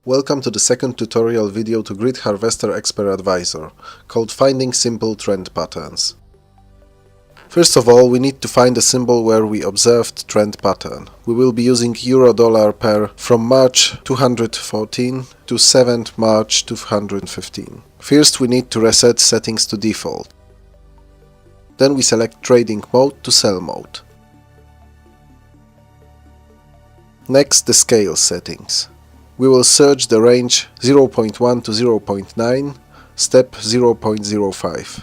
Welcome to the second tutorial video to Grid Harvester Expert Advisor, called Finding Simple Trend Patterns. First of all, we need to find a symbol where we observed trend pattern. We will be using euro-dollar pair from March 214 to 7th March 215. First, we need to reset settings to default. Then we select trading mode to sell mode. Next, the scale settings. We will search the range 0.1 to 0.9, step 0.05.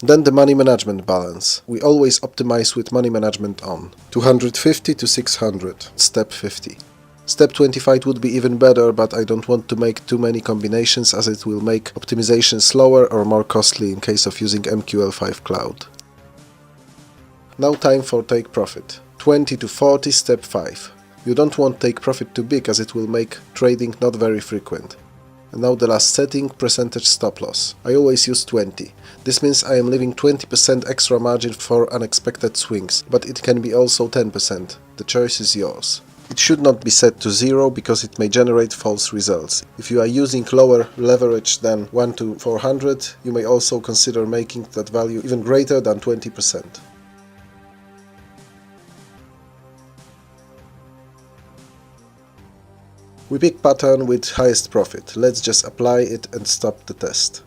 Then the money management balance. We always optimize with money management on. 250 to 600, step 50. Step 25 would be even better, but I don't want to make too many combinations as it will make optimization slower or more costly in case of using MQL5 Cloud. Now time for take profit. 20 to 40, step 5. You don't want take profit too big as it will make trading not very frequent. And now the last setting, percentage stop loss. I always use 20. This means I am leaving 20% extra margin for unexpected swings, but it can be also 10%. The choice is yours. It should not be set to 0 because it may generate false results. If you are using lower leverage than 1 to 400, you may also consider making that value even greater than 20%. We pick pattern with highest profit. Let's just apply it and stop the test.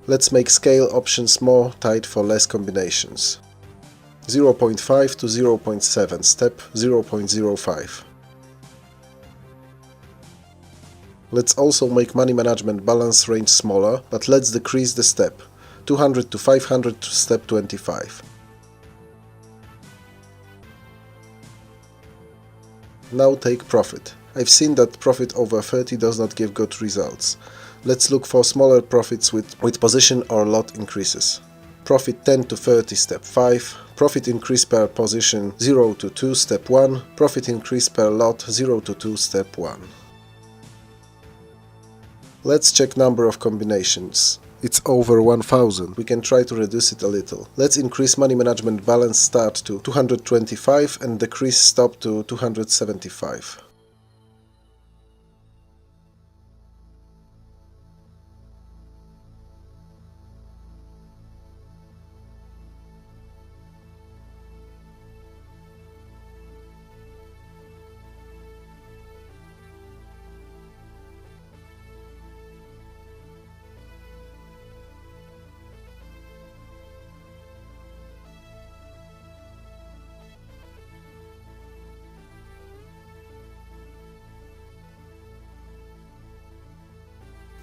Let's make scale options more tight for less combinations. 0.5 to 0.7, step 0.05. Let's also make money management balance range smaller, but let's decrease the step. 200 to 500 to step 25. Now take profit. I've seen that profit over 30 does not give good results. Let's look for smaller profits with position or lot increases. Profit 10 to 30, step 5. Profit increase per position 0 to 2, step 1. Profit increase per lot 0 to 2, step 1. Let's check number of combinations. It's over 1000. We can try to reduce it a little. Let's increase money management balance start to 225 and decrease stop to 275.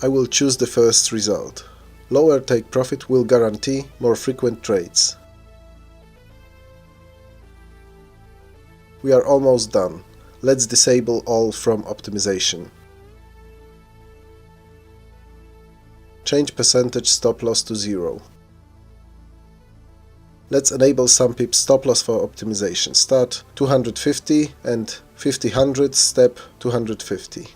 I will choose the first result. Lower take profit will guarantee more frequent trades. We are almost done. Let's disable all from optimization. Change percentage stop loss to 0. Let's enable some pips stop loss for optimization. Start 250 and 50/100, step 250.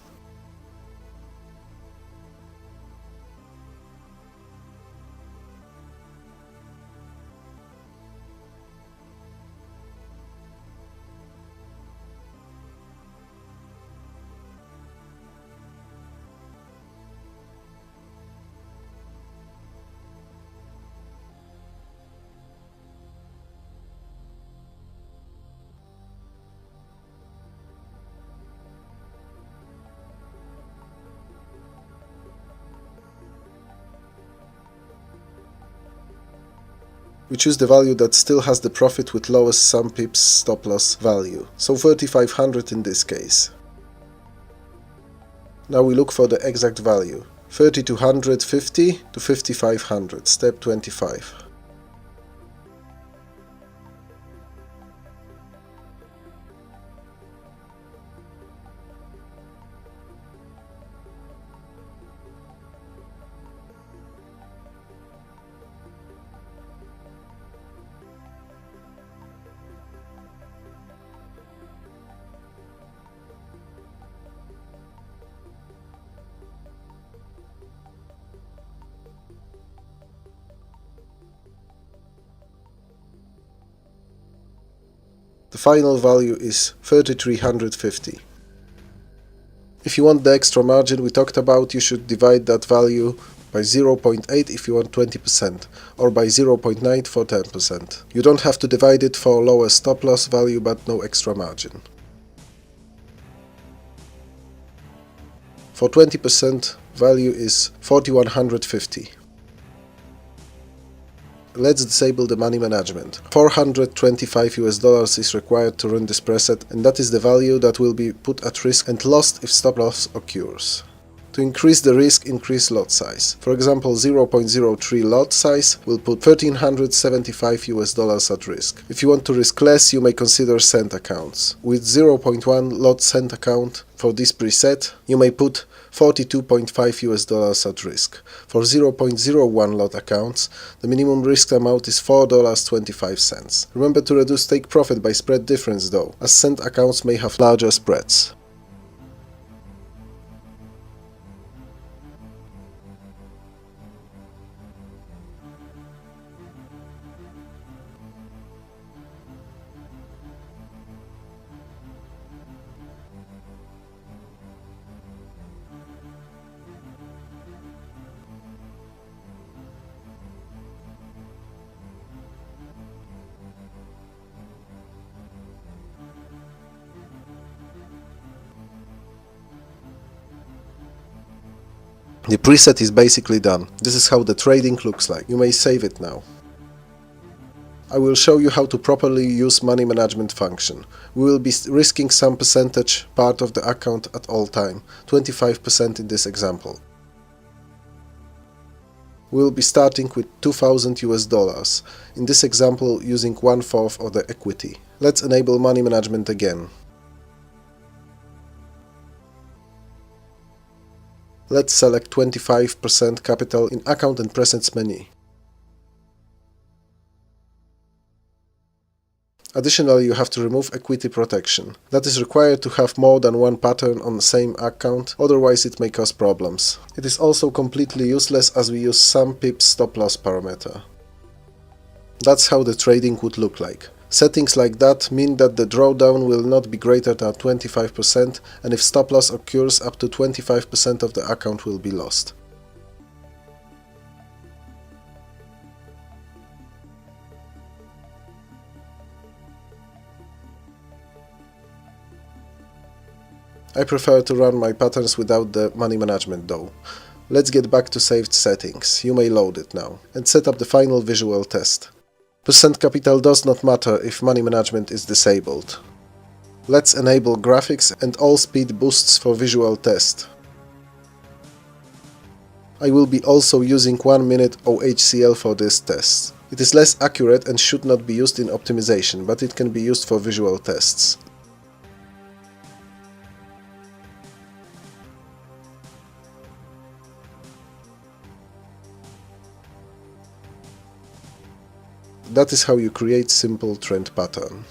We choose the value that still has the profit with lowest sum pips stop loss value, so 3500 in this case. Now we look for the exact value. 3250 to 5500, step 25. The final value is 3350. If you want the extra margin we talked about, you should divide that value by 0.8 if you want 20%, or by 0.9 for 10%. You don't have to divide it for lower stop loss value, but no extra margin. For 20%, value is 4150. Let's disable the money management. $425 is required to run this preset, and that is the value that will be put at risk and lost if stop loss occurs. To increase the risk, increase lot size. For example, 0.03 lot size will put $1,375 at risk. If you want to risk less, you may consider cent accounts. With 0.1 lot cent account for this preset, you may put $42.5 at risk. For 0.01 lot accounts, the minimum risk amount is $4.25. Remember to reduce take profit by spread difference though, as cent accounts may have larger spreads. The preset is basically done. This is how the trading looks like. You may save it now. I will show you how to properly use money management function. We will be risking some percentage part of the account at all time, 25% in this example. We will be starting with $2,000 in this example using 1/4 of the equity. Let's enable money management again. Let's select 25% capital in account and presets menu. Additionally, you have to remove equity protection. That is required to have more than one pattern on the same account, otherwise it may cause problems. It is also completely useless as we use some pips stop loss parameter. That's how the trading would look like. Settings like that mean that the drawdown will not be greater than 25%, and if stop loss occurs, up to 25% of the account will be lost. I prefer to run my patterns without the money management though. Let's get back to saved settings. You may load it now and set up the final visual test. Percent capital does not matter if money management is disabled. Let's enable graphics and all speed boosts for visual test. I will be also using 1 minute OHCL for this test. It is less accurate and should not be used in optimization, but it can be used for visual tests. That is how you create simple trend pattern.